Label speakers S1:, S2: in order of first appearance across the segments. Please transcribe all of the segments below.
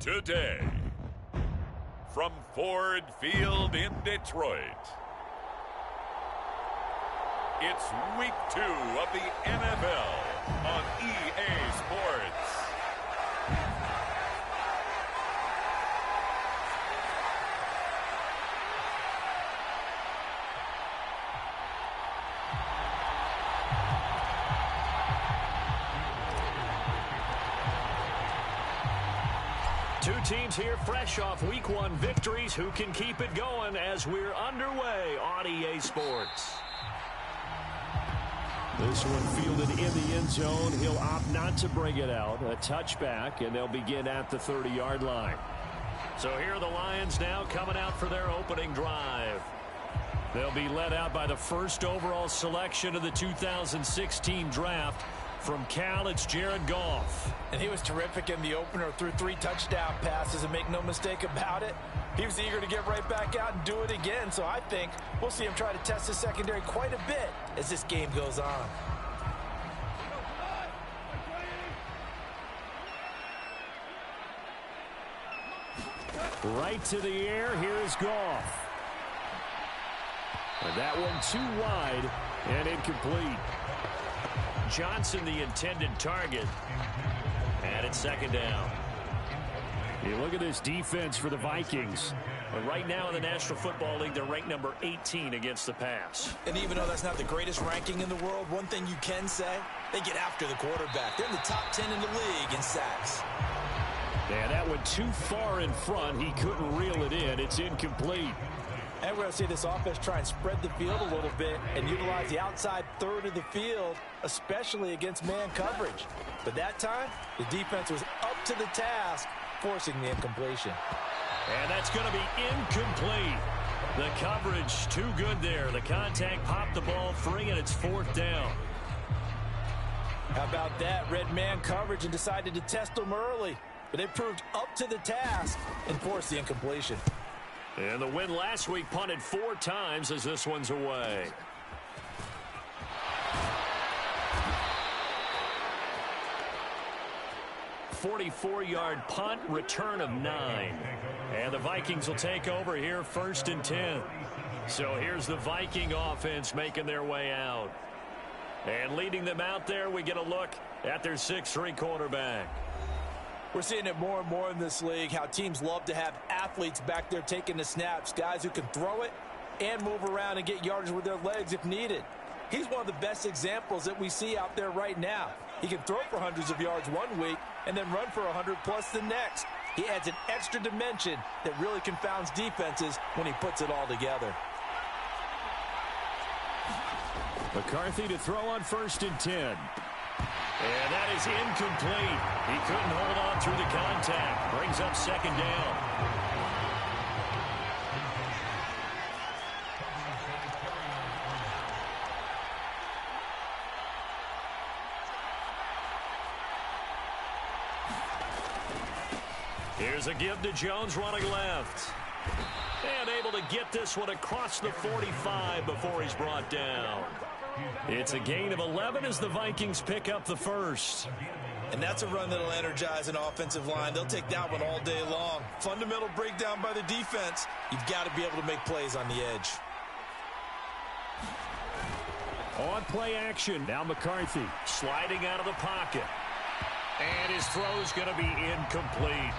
S1: Today, from Ford Field in Detroit, it's Week 2 of the NFL on EA Sports.
S2: Two teams here fresh off Week 1 victories. Who can keep it going as we're underway on EA Sports? This one fielded in the end zone. He'll opt not to bring it out. A touchback, and they'll begin at the 30-yard line. So here are the Lions now coming out for their opening drive. They'll be led out by the first overall selection of the 2016 draft. From Cal, it's Jared Goff.
S3: And he was terrific in the opener, threw 3 touchdown passes, and make no mistake about it, he was eager to get right back out and do it again. So I think we'll see him try to test his secondary quite a bit as this game goes on.
S2: Right to the air, here's Goff. And that one too wide and incomplete. Johnson the intended target. And it's second down. You look at this defense for the Vikings. And right now in the National Football League, they're ranked number 18 against the pass.
S3: And even though that's not the greatest ranking in the world, one thing you can say, they get after the quarterback. They're in the top 10 in the league in sacks.
S2: Yeah, that went too far in front. He couldn't reel it in. It's incomplete.
S3: And we're going to see this offense try and spread the field a little bit and utilize the outside third of the field, especially against man coverage. But that time, the defense was up to the task, forcing the incompletion.
S2: And that's going to be incomplete. The coverage too good there. The contact popped the ball free, and it's fourth down.
S3: How about that? Red man coverage and decided to test them early. But they proved up to the task and forced the incompletion.
S2: And the win last week punted 4 times as this one's away. "44-yard punt, return of 9. And the Vikings will take over here first and 10. So here's the Viking offense making their way out. And leading them out there, we get a look at their 6'3" quarterback.
S3: We're seeing it more and more in this league, how teams love to have athletes back there taking the snaps, guys who can throw it and move around and get yardage with their legs if needed. He's one of the best examples that we see out there right now. He can throw for hundreds of yards one week and then run for 100+ the next. He adds an extra dimension that really confounds defenses when he puts it all together.
S2: McCarthy to throw on first and 10. And that is incomplete. He couldn't hold on through the contact. Brings up second down. Here's a give to Jones running left. And able to get this one across the 45 before he's brought down. It's a gain of 11 as the Vikings pick up the first.
S3: And that's a run that'll energize an offensive line. They'll take that one all day long. Fundamental breakdown by the defense. You've got to be able to make plays on the edge.
S2: On play action, now McCarthy sliding out of the pocket. And his throw's going to be incomplete.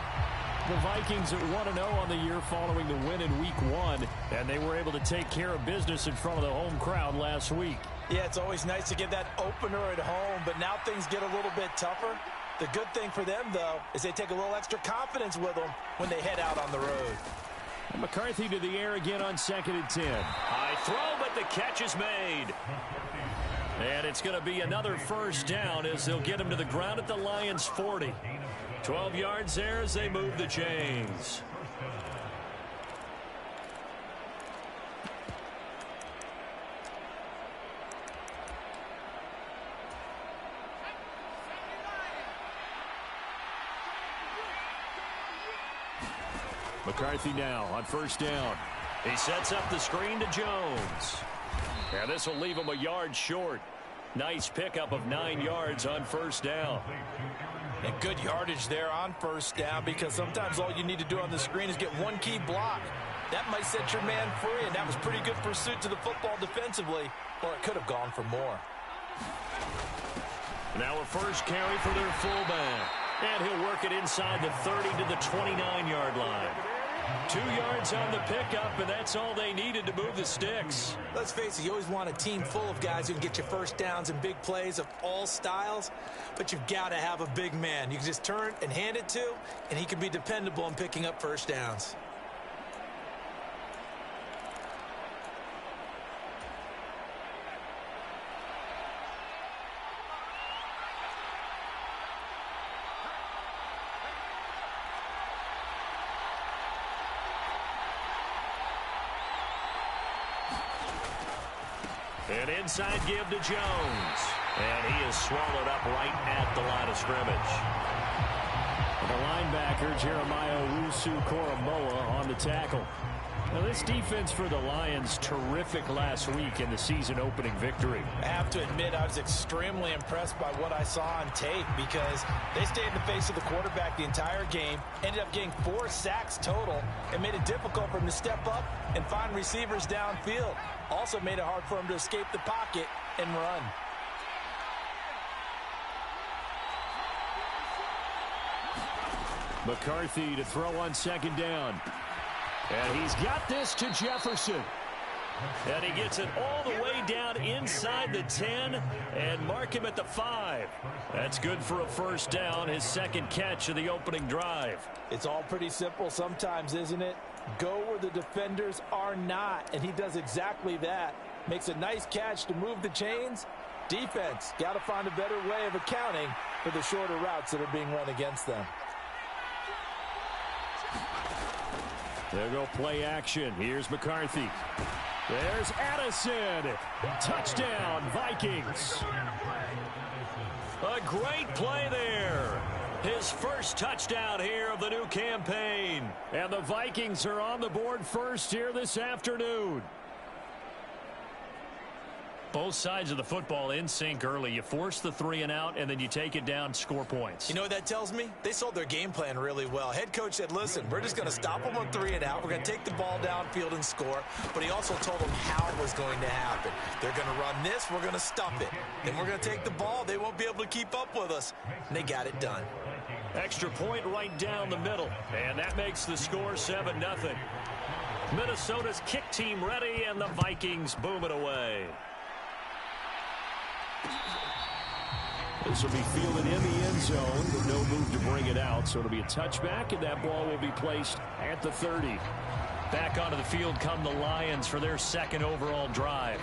S2: The Vikings at 1-0 on the year following the win in Week 1, and they were able to take care of business in front of the home crowd last week.
S3: Yeah, it's always nice to get that opener at home, but now things get a little bit tougher. The good thing for them, though, is they take a little extra confidence with them when they head out on the road.
S2: And McCarthy to the air again on second and 10. High throw, but the catch is made. And it's going to be another first down as they'll get him to the ground at the Lions' 40. 12 yards there as they move the chains. McCarthy now on first down. He sets up the screen to Jones. And this will leave him a yard short. Nice pickup of 9 yards on first down.
S3: And good yardage there on first down, because sometimes all you need to do on the screen is get one key block. That might set your man free, and that was pretty good pursuit to the football defensively, or it could have gone for more.
S2: Now a first carry for their fullback. And he'll work it inside the 30 to the 29-yard line. 2 yards on the pickup, and that's all they needed to move the sticks.
S3: Let's face it, you always want a team full of guys who can get you first downs and big plays of all styles, but you've got to have a big man you can just turn and hand it to, and he can be dependable in picking up first downs.
S2: An inside give to Jones. And he is swallowed up right at the line of scrimmage.
S4: The linebacker, Jeremiah Owusu-Koramoah, on the tackle. Now, this defense for the Lions, terrific last week in the season-opening victory.
S3: I have to admit, I was extremely impressed by what I saw on tape, because they stayed in the face of the quarterback the entire game, ended up getting 4 sacks total, and made it difficult for him to step up and find receivers downfield. Also made it hard for him to escape the pocket and run.
S4: McCarthy to throw on second down. And he's got this to Jefferson.
S2: And he gets it all the way down inside the 10 and mark him at the 5. That's good for a first down, his second catch of the opening drive.
S3: It's all pretty simple sometimes, isn't it? Go where the defenders are not, and he does exactly that. Makes a nice catch to move the chains. Defense, got to find a better way of accounting for the shorter routes that are being run against them.
S4: There go play action. Here's McCarthy. There's Addison. Touchdown, Vikings.
S2: A great play there. His first touchdown here of the new campaign.
S4: And the Vikings are on the board first here this afternoon.
S2: Both sides of the football in sync early. You force the 3 and out, and then you take it down, score points.
S3: You know what that tells me? They sold their game plan really well. Head coach said, listen, we're just going to stop them on 3 and out. We're going to take the ball downfield and score. But he also told them how it was going to happen. They're going to run this. We're going to stop it. Then we're going to take the ball. They won't be able to keep up with us. And they got it done.
S2: Extra point right down the middle. And that makes the score 7-0. Minnesota's kick team ready, and the Vikings boom it away.
S4: This will be fielded in the end zone, but no move to bring it out. So it'll be a touchback, and that ball will be placed at the 30.
S2: Back onto the field come the Lions for their second overall drive.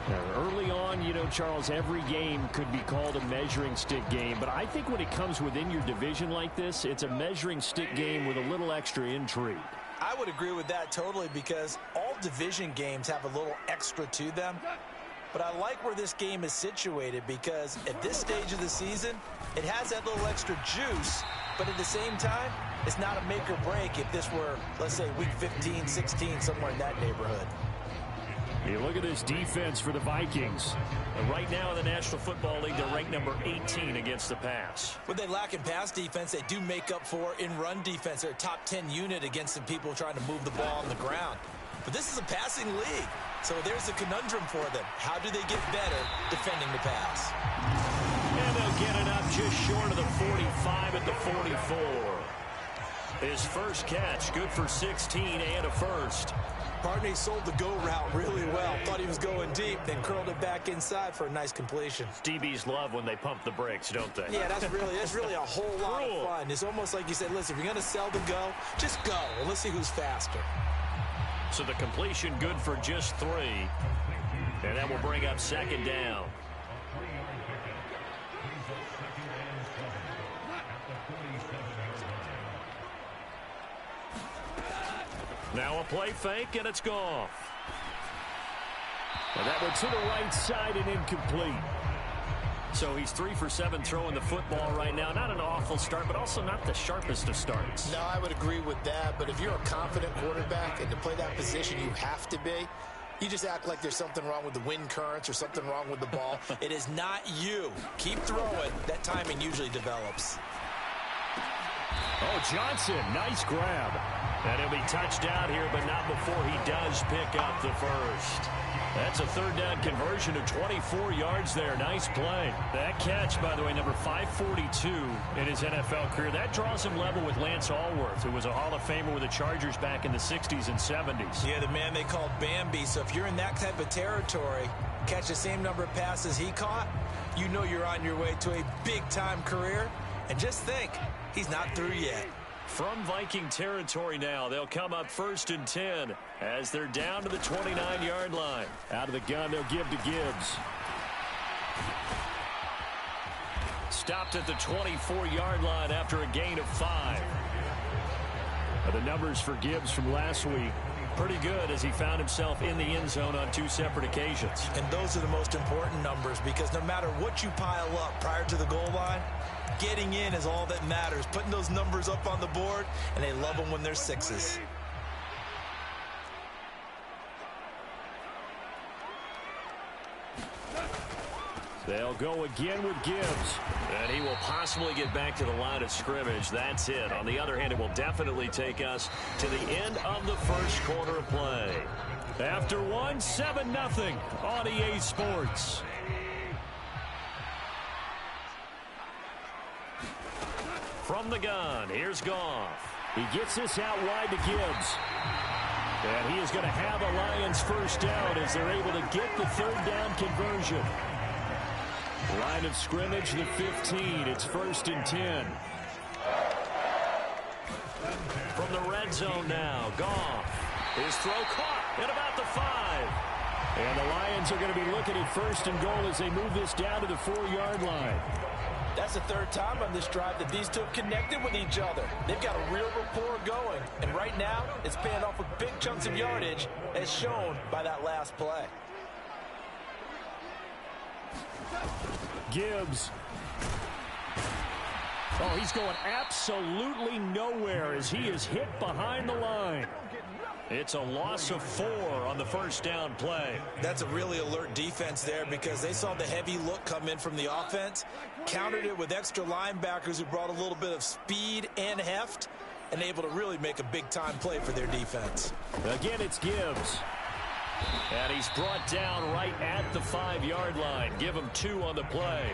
S4: Now, early on, you know, Charles, every game could be called a measuring stick game. But I think when it comes within your division like this, it's a measuring stick game with a little extra intrigue.
S3: I would agree with that totally, because all division games have a little extra to them. But I like where this game is situated, because at this stage of the season, it has that little extra juice, but at the same time, it's not a make or break if this were, let's say, week 15, 16, somewhere in that neighborhood.
S4: You look at this defense for the Vikings.
S2: And right now in the National Football League, they're ranked number 18 against the pass.
S3: What they lack in pass defense, they do make up for in run defense. They're a top 10 unit against the people trying to move the ball on the ground. But this is a passing league. So there's a conundrum for them. How do they get better defending the pass?
S2: And they'll get it up just short of the 45 at the 44. His first catch, good for 16 and a first.
S3: Partney sold the go route really well. Thought he was going deep, then curled it back inside for a nice completion.
S2: DBs love when they pump the brakes, don't they?
S3: Yeah, that's really a whole lot of fun. It's almost like you said, listen, if you're going to sell the go, just go, and let's see who's faster.
S2: So the completion good for just 3. And that will bring up second down. Now a play fake, and it's gone.
S4: And that one to the right side and incomplete.
S2: So he's 3 for 7 throwing the football right now. Not an awful start, but also not the sharpest of starts.
S5: No, I would agree with that. But if you're a confident quarterback and to play that position you have to be, you just act like there's something wrong with the wind currents or something wrong with the ball.
S3: It is not you. Keep throwing. That timing usually develops.
S4: Oh, Johnson, nice grab.
S2: And he'll be touched down here, but not before he does pick up the first. That's a third down conversion of 24 yards there. Nice play. That catch, by the way, number 542 in his NFL career. That draws him level with Lance Allworth, who was a Hall of Famer with the Chargers back in the 60s and 70s.
S3: Yeah, the man they called Bambi. So if you're in that type of territory, catch the same number of passes he caught, you know you're on your way to a big-time career. And just think, he's not through yet.
S2: From Viking territory now, they'll come up 1st and 10 as they're down to the 29-yard line.
S4: Out of the gun, they'll give to Gibbs.
S2: Stopped at the 24-yard line after a gain of 5.
S4: The numbers for Gibbs from last week, pretty good as he found himself in the end zone on 2 separate occasions.
S3: And those are the most important numbers because no matter what you pile up prior to the goal line, getting in is all that matters. Putting those numbers up on the board, and they love them when they're 6s.
S4: They'll go again with Gibbs.
S2: And he will possibly get back to the line of scrimmage. That's it. On the other hand, it will definitely take us to the end of the first quarter of play.
S4: After 1, 7-0 on EA Sports.
S2: From the gun, here's Goff.
S4: He gets this out wide to Gibbs. And he is going to have a Lions first down as they're able to get the third down conversion. Line of scrimmage, the 15. It's 1st and 10.
S2: From the red zone now, Goff. His throw caught at about the 5.
S4: And the Lions are going to be looking at 1st and goal as they move this down to the 4-yard line.
S3: That's the third time on this drive that these two have connected with each other. They've got a real rapport going. And right now, it's paying off with big chunks of yardage, as shown by that last play.
S4: Gibbs. Oh, he's going absolutely nowhere as he is hit behind the line.
S2: It's a loss of 4 on the first down play.
S3: That's a really alert defense there because they saw the heavy look come in from the offense, countered it with extra linebackers who brought a little bit of speed and heft, and able to really make a big-time play for their defense.
S4: Again, it's Gibbs.
S2: And he's brought down right at the 5-yard line. Give him 2 on the play.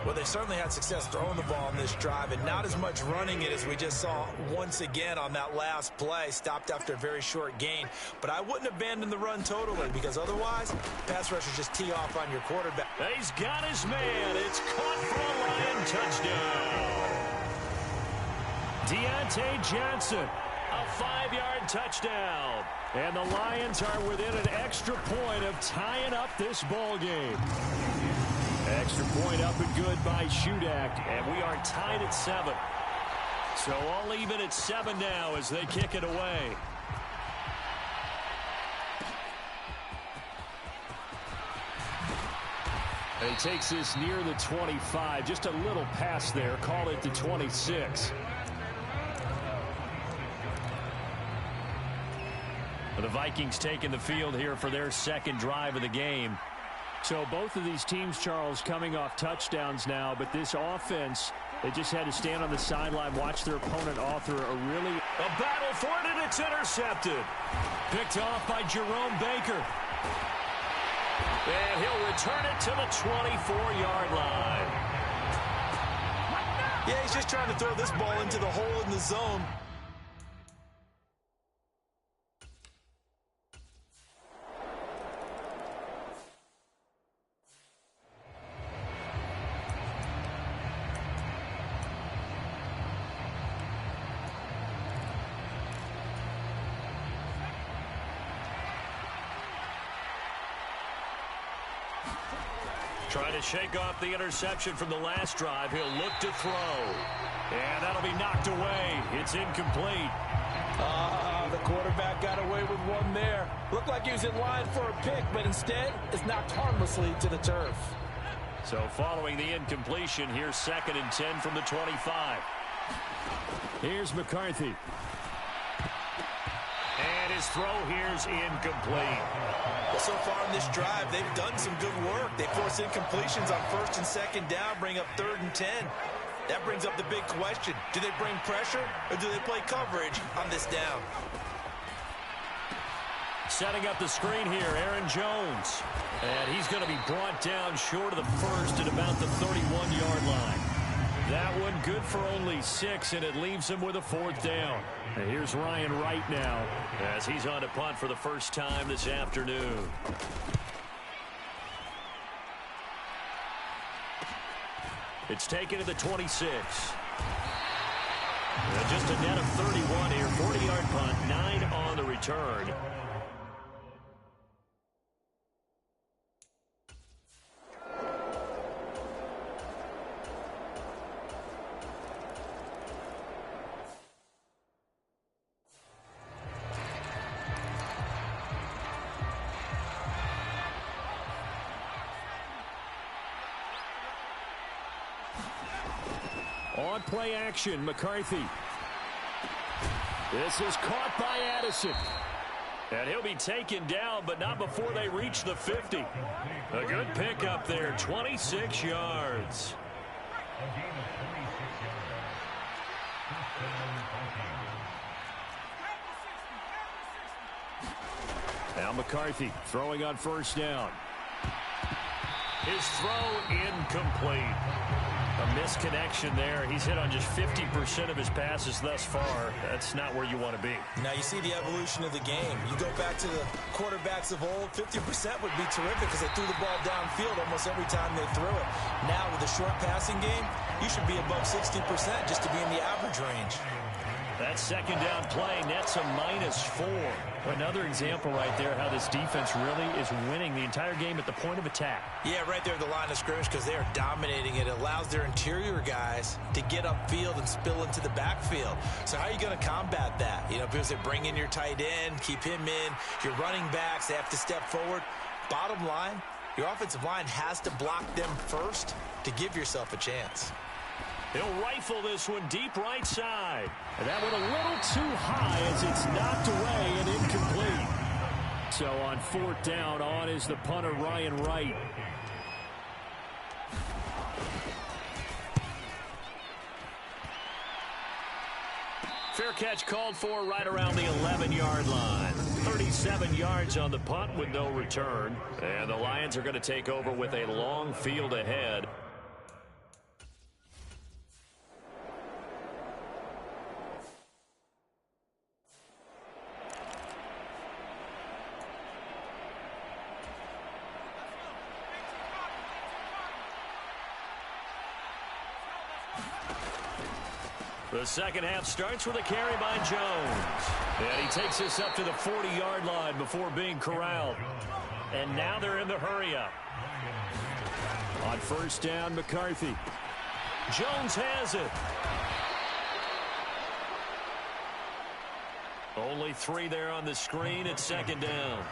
S3: Well, they certainly had success throwing the ball in this drive and not as much running it as we just saw once again on that last play. Stopped after a very short gain. But I wouldn't abandon the run totally because otherwise, pass rushers just tee off on your quarterback.
S2: He's got his man. It's caught for a Lion touchdown.
S4: Deontay Johnson.
S2: A 5-yard touchdown.
S4: And the Lions are within an extra point of tying up this ball game. Extra point up and good by Shudak.
S2: And we are tied at 7. So all even at 7 now as they kick it away.
S4: And he takes this near the 25. Just a little pass there. Call it the 26.
S2: The Vikings taking the field here for their second drive of the game.
S4: So both of these teams, Charles, coming off touchdowns now, but this offense, they just had to stand on the sideline, watch their opponent author a really...
S2: A battle for it, and it's intercepted.
S4: Picked off by Jerome Baker.
S2: And he'll return it to the 24-yard line.
S3: Yeah, he's just trying to throw this ball into the hole in the zone.
S2: Trying to shake off the interception from the last drive. He'll look to throw. And that'll be knocked away. It's incomplete.
S3: The quarterback got away with one there. Looked like he was in line for a pick, but instead is knocked harmlessly to the turf.
S2: So following the incompletion, here's 2nd and 10 from the 25.
S4: Here's McCarthy.
S2: And his throw here's incomplete.
S3: Well, so far in this drive, they've done some good work. They force incompletions on 1st and 2nd down, bring up 3rd and 10. That brings up the big question. Do they bring pressure or do they play coverage on this down?
S4: Setting up the screen here, Aaron Jones. And he's going to be brought down short of the first at about the 31-yard line. That one good for only 6, and it leaves him with a 4th down. And here's Ryan Wright now as he's on to punt for the first time this afternoon. It's taken to the 26. Just a net of 31 here. 40-yard punt, 9 on the return. On play action, McCarthy. This is caught by Addison. And he'll be taken down, but not before they reach the 50. A good pickup there, 26 yards. Now McCarthy throwing on first down. His throw incomplete. A misconnection there. He's hit on just 50% of his passes thus far. That's not where you want to be.
S3: Now you see the evolution of the game. You go back to the quarterbacks of old, 50% would be terrific because they threw the ball downfield almost every time they threw it. Now with a short passing game, you should be above 60% just to be in the average range.
S4: That second down play nets a -4. Another example right there how this defense really is winning the entire game at the point of attack.
S3: Yeah, right there at the line of scrimmage because they are dominating it. It allows their interior guys to get upfield and spill into the backfield. So how are you going to combat that? You know, because they bring in your tight end, keep him in. Your running backs, they have to step forward. Bottom line, your offensive line has to block them first to give yourself a chance.
S4: He'll rifle this one deep right side. And that one a little too high as it's knocked away and incomplete. So on 4th down, on is the punter, Ryan Wright. Fair catch called for right around the 11-yard line. 37 yards on the punt with no return. And the Lions are going to take over with a long field ahead. The second half starts with a carry by Jones. And he takes us up to the 40-yard line before being corralled. And now they're in the hurry-up. On first down, McCarthy. Jones has it. Only 3 there on the screen at second down.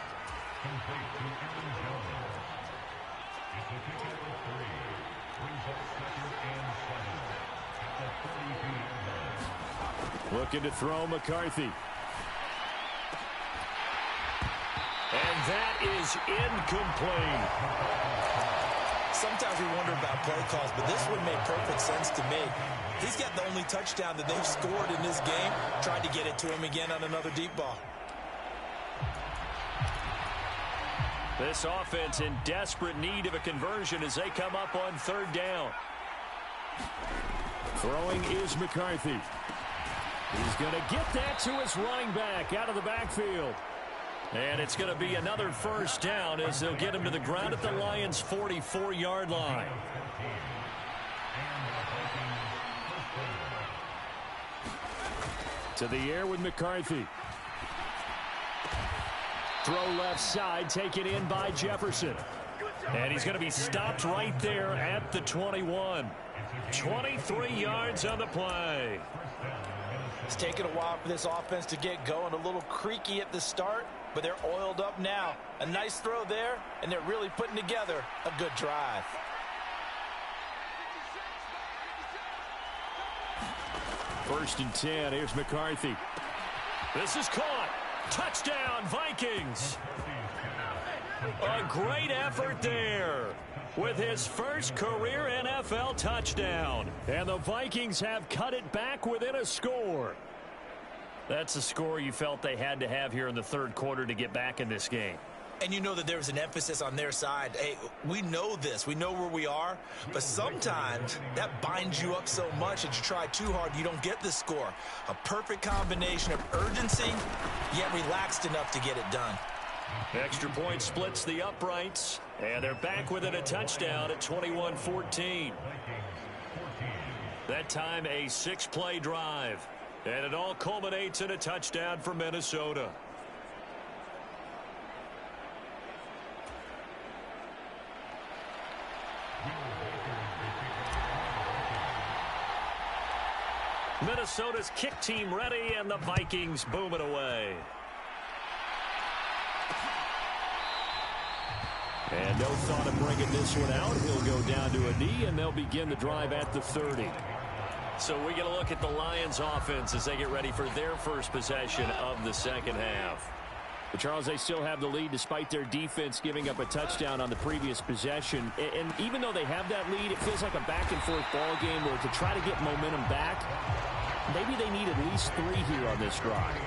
S4: Looking to throw McCarthy. And that is incomplete.
S3: Sometimes we wonder about play calls, but this one made perfect sense to me. He's got the only touchdown that they've scored in this game. Tried to get it to him again on another deep ball.
S4: This offense in desperate need of a conversion as they come up on 3rd down. Throwing is McCarthy. He's going to get that to his running back out of the backfield. And it's going to be another first down as they'll get him to the ground at the Lions' 44-yard line. To the air with McCarthy. Throw left side, taken in by Jefferson. And he's going to be stopped right there at the 21. 23 yards on the play.
S3: It's taken a while for this offense to get going. A little creaky at the start, but they're oiled up now. A nice throw there, and they're really putting together a good drive.
S4: First and 10, here's McCarthy. This is caught. Touchdown, Vikings. A great effort there.
S2: with his first career NFL touchdown.
S4: And the Vikings have cut it back within a score.
S2: That's a score you felt they had to have here in the third quarter to get back in this game.
S3: And you know that there was an emphasis on their side. Hey, we know this. We know where we are. But sometimes that binds you up so much that you try too hard, you don't get the score. A perfect combination of urgency, yet relaxed enough to get it done.
S2: Extra point splits the uprights. And they're back within a touchdown at 21-14. That time a 6-play drive. And it all culminates in a touchdown for Minnesota. Minnesota's kick team ready, and the Vikings boom it away.
S4: And no thought of bringing this one out. He'll go down to a knee, and they'll begin the drive at the 30.
S2: So we get a look at the Lions offense as they get ready for their first possession of the second half.
S4: But Charles, they still have the lead despite their defense giving up a touchdown on the previous possession. And even though they have that lead, it feels like a back-and-forth ball game where to try to get momentum back, maybe they need at least 3 here on this drive.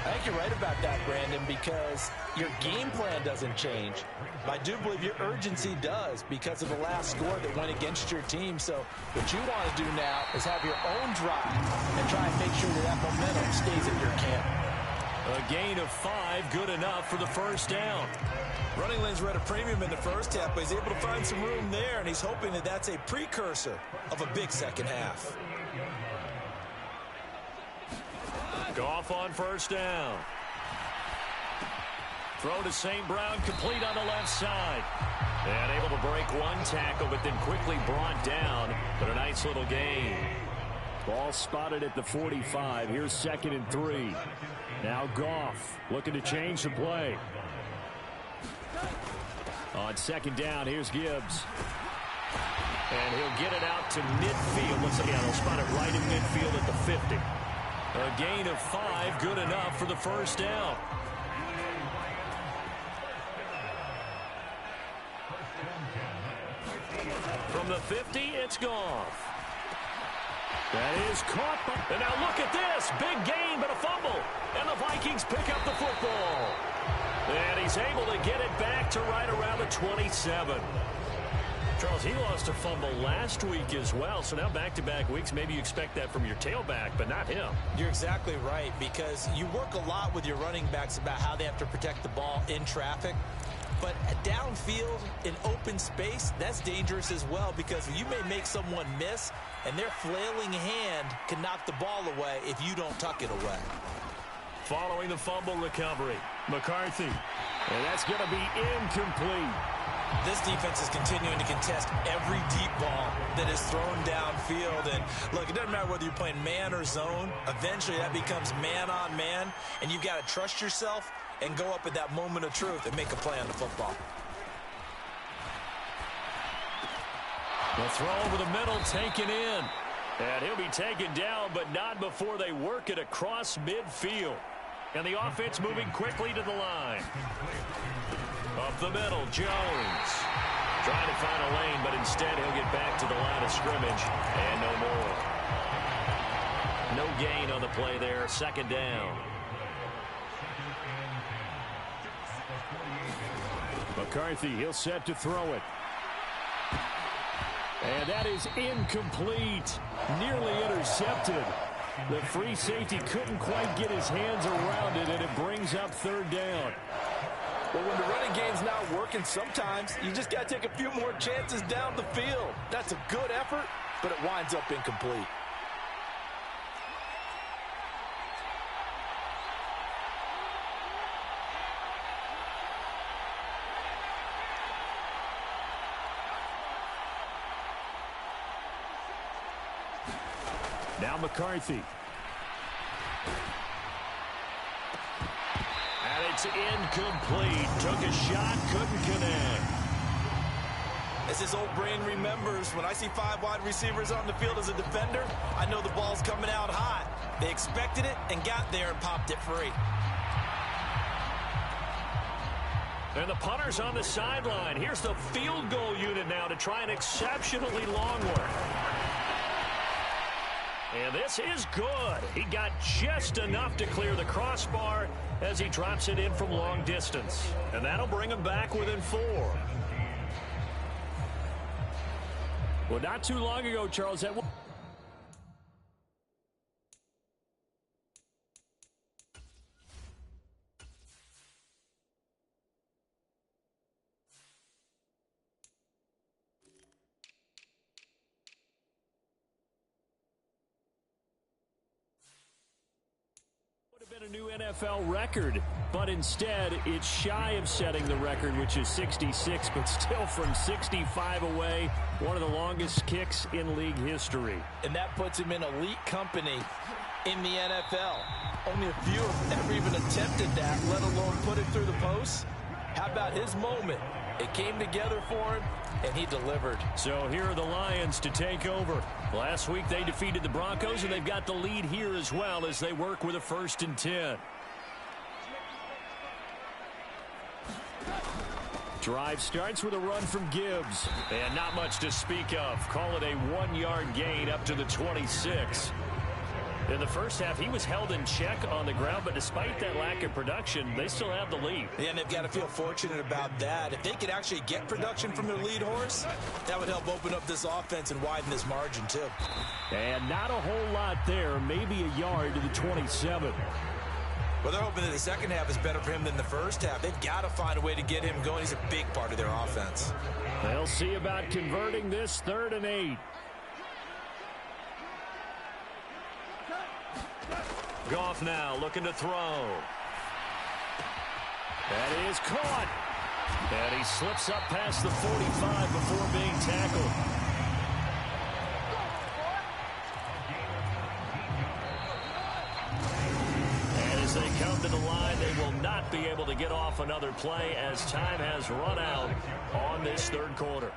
S3: I think you're right about that, Brandon, because your game plan doesn't change. But I do believe your urgency does because of the last score that went against your team. So what you want to do now is have your own drive and try and make sure that momentum stays at your camp.
S2: A gain of 5, good enough for the first down.
S3: Running lanes were at a premium in the first half, but he's able to find some room there, and he's hoping that that's a precursor of a big second half.
S2: Goff on first down. Throw to St. Brown, complete on the left side. And able to break one tackle, but then quickly brought down. But a nice little gain.
S4: Ball spotted at the 45. Here's 2nd and 3. Now Goff looking to change the play. On 2nd down, here's Gibbs.
S2: And he'll get it out to midfield. Looks like they'll spot it right in midfield at the 50. A gain of 5, good enough for the first down. From the 50, it's Goff.
S4: That is caught.
S2: And now look at this. Big gain, but a fumble. And the Vikings pick up the football. And he's able to get it back to right around the 27. Charles, he lost a fumble last week as well. So now back-to-back weeks, maybe you expect that from your tailback, but not him.
S3: You're exactly right, because you work a lot with your running backs about how they have to protect the ball in traffic. But downfield, in open space, that's dangerous as well, because you may make someone miss, and their flailing hand can knock the ball away if you don't tuck it away.
S2: Following the fumble recovery, McCarthy.
S4: And that's going to be incomplete.
S3: This defense is continuing to contest every deep ball that is thrown downfield. And look, it doesn't matter whether you're playing man or zone. Eventually, that becomes man on man, and you've got to trust yourself and go up at that moment of truth and make a play on the football.
S2: The throw over the middle, taken in. And he'll be taken down, but not before they work it across midfield. And the offense moving quickly to the line. Up the middle, Jones. Trying to find a lane, but instead he'll get back to the line of scrimmage. And no more. No gain on the play there. 2nd down.
S4: McCarthy, he'll set to throw it. And that is incomplete. Nearly intercepted. The free safety couldn't quite get his hands around it, and it brings up 3rd down.
S3: Well, when the running game's not working, sometimes you just got to take a few more chances down the field. That's a good effort, but it winds up incomplete.
S4: Now McCarthy.
S2: And it's incomplete. Took a shot, couldn't connect.
S3: As his old brain remembers, when I see 5 wide receivers on the field as a defender, I know the ball's coming out hot. They expected it and got there and popped it free.
S2: And the punter's on the sideline. Here's the field goal unit now to try an exceptionally long one. And this is good. He got just enough to clear the crossbar as he drops it in from long distance. And that'll bring him back within 4.
S4: Well, not too long ago, Charles, that been a new NFL record, but instead it's shy of setting the record, which is 66, but still from 65 away, one of the longest kicks in league history.
S3: And that puts him in elite company in the NFL. Only a few have ever even attempted that, let alone put it through the post. How about his moment? It came together for him, and he delivered.
S2: So here are the Lions to take over. Last week they defeated the Broncos, and they've got the lead here as well as they work with a 1st and 10.
S4: Drive starts with a run from Gibbs.
S2: And not much to speak of. Call it a 1-yard gain up to the 26. In the first half, he was held in check on the ground, but despite that lack of production, they still have the lead.
S3: Yeah, and they've got to feel fortunate about that. If they could actually get production from their lead horse, that would help open up this offense and widen this margin, too.
S4: And not a whole lot there, maybe a yard to the 27.
S3: Well, they're hoping that the second half is better for him than the first half. They've got to find a way to get him going. He's a big part of their offense.
S4: They'll see about converting this 3rd and 8.
S2: Goff now looking to throw.
S4: That is caught.
S2: And he slips up past the 45 before being tackled. And as they come to the line, they will not be able to get off another play as time has run out on this 3rd quarter.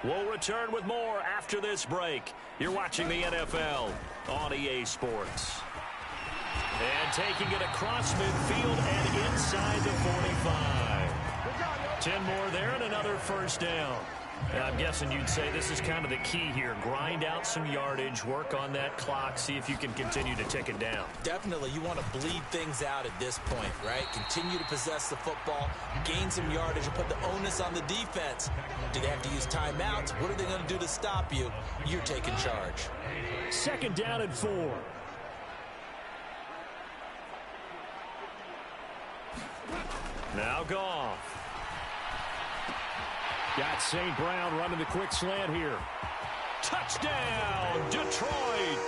S2: We'll return with more after this break. You're watching the NFL on EA Sports. And taking it across midfield and inside the 45. 10 more there and another 1st down. And I'm guessing you'd say this is kind of the key here. Grind out some yardage, work on that clock, see if you can continue to tick it down.
S3: Definitely, you want to bleed things out at this point, right? Continue to possess the football, gain some yardage, and put the onus on the defense. Do they have to use timeouts? What are they going to do to stop you? You're taking charge.
S4: 2nd down and 4.
S2: Now Goff.
S4: Got St. Brown running the quick slant here.
S2: Touchdown, Detroit.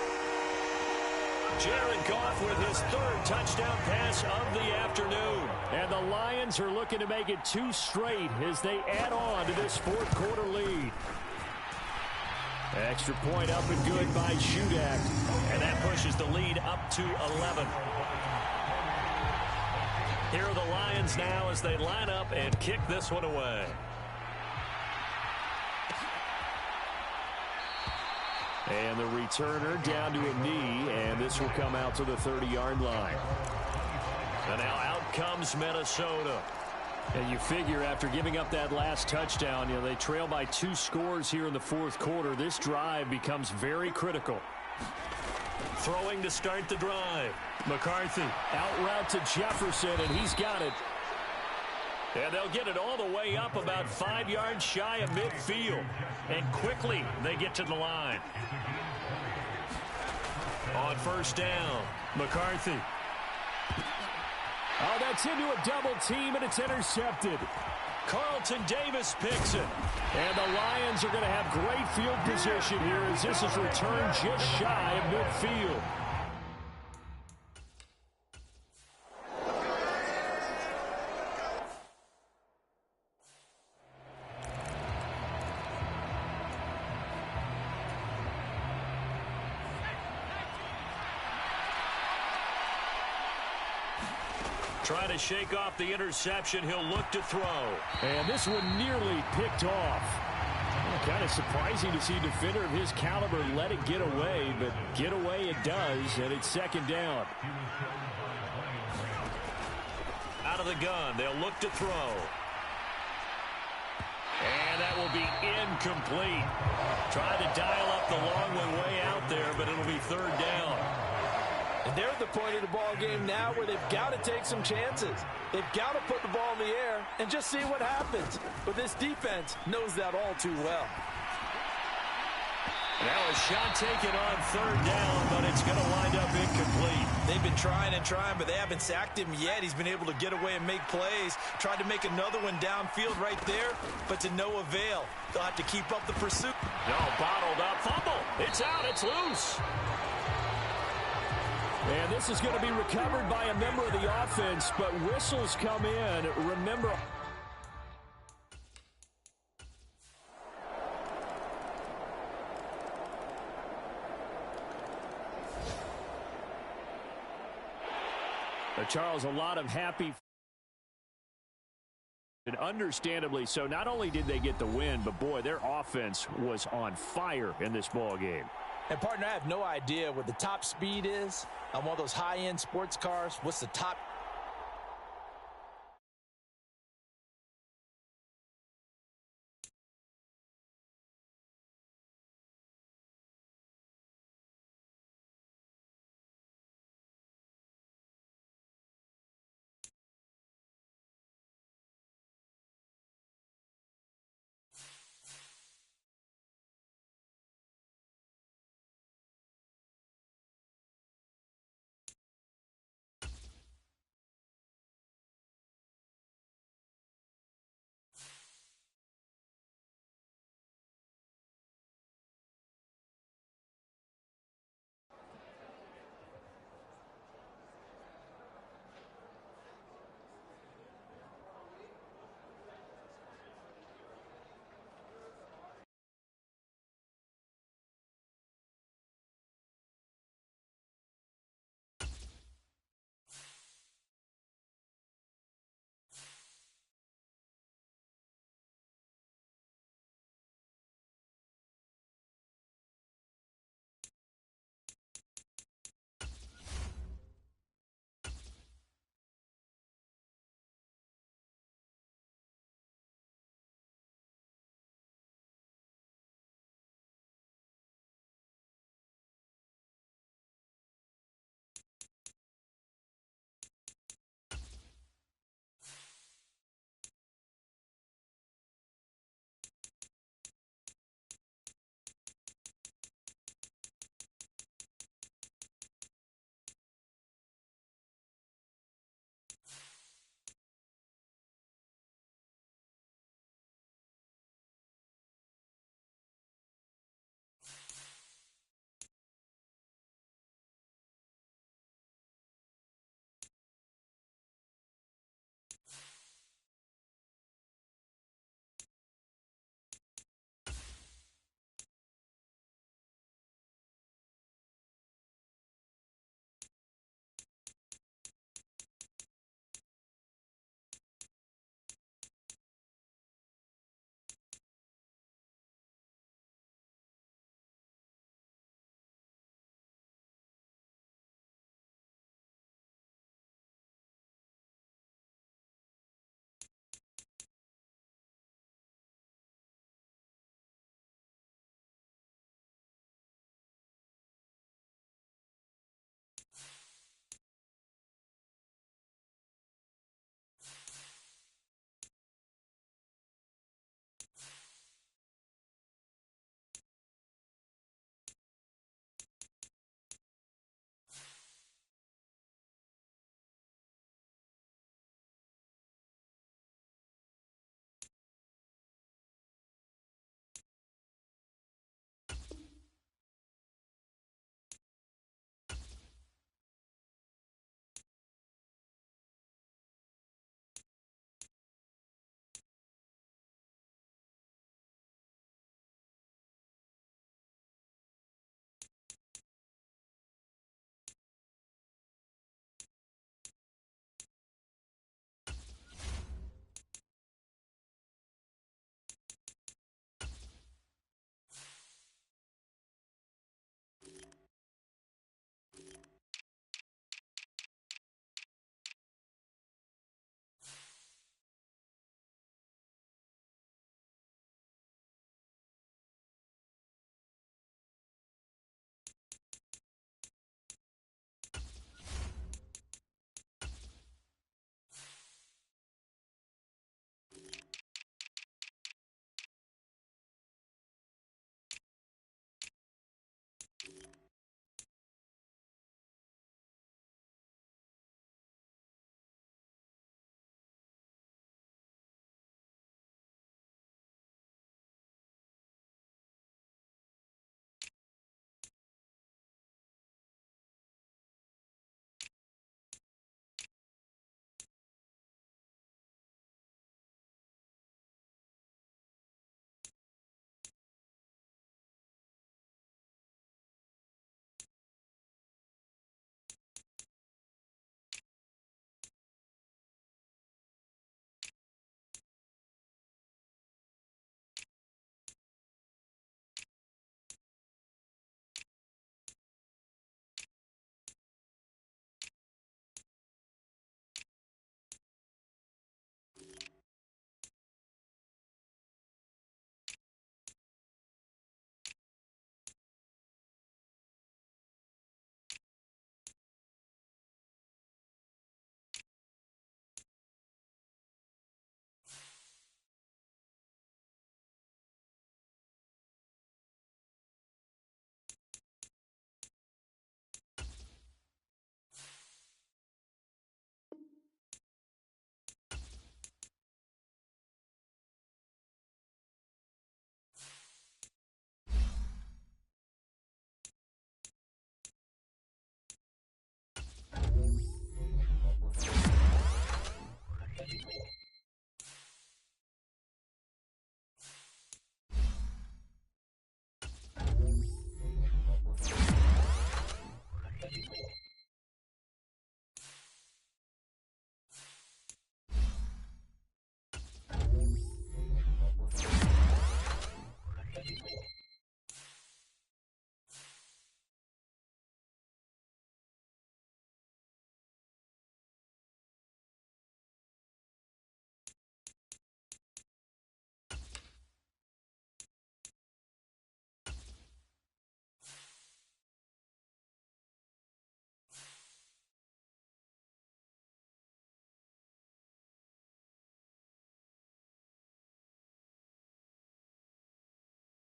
S2: Jared Goff with his 3rd touchdown pass of the afternoon.
S4: And the Lions are looking to make it 2 straight as they add on to this 4th quarter lead. Extra point up and good by Shudak.
S2: And that pushes the lead up to 11. Here are the Lions now as they line up and kick this one away.
S4: And the returner down to a knee, and this will come out to the 30-yard line.
S2: And now out comes Minnesota.
S4: And you figure after giving up that last touchdown, they trail by 2 scores here in the 4th quarter. This drive becomes very critical.
S2: Throwing to start the drive.
S4: McCarthy out route to Jefferson, and he's got it.
S2: And they'll get it all the way up about 5 yards shy of midfield. And quickly they get to the line. On 1st down, McCarthy.
S4: Oh, that's into a double team, and it's intercepted.
S2: Carlton Davis picks it.
S4: And the Lions are going to have great field position here as this is returned just shy of midfield.
S2: Trying to shake off the interception. He'll look to throw.
S4: And this one nearly picked off. Kind of surprising to see a defender of his caliber let it get away, but get away it does, and it's 2nd down.
S2: Out of the gun, they'll look to throw. will be incomplete. Tried to dial up the long one way out there, but it'll be third down.
S3: And they're at the point of the ball game now where they've got to take some chances. They've got to put the ball in the air and just see what happens. But this defense knows that all too well.
S2: Now a shot taken on third down, but it's going to wind up incomplete.
S3: They've been trying and trying, but they haven't sacked him yet. He's been able to get away and make plays. Tried to make another one downfield right there, but to no avail. They'll have to keep up the pursuit.
S2: No, bottled up. Fumble. It's out. It's loose.
S4: And this is going to be recovered by a member of the offense, but whistles come in. Remember, Charles, a lot of happy, and understandably so. Not only did they get the win, but boy, their offense was on fire in this ball game.
S3: And, partner, I have no idea what the top speed is on one of those high-end sports cars. What's the top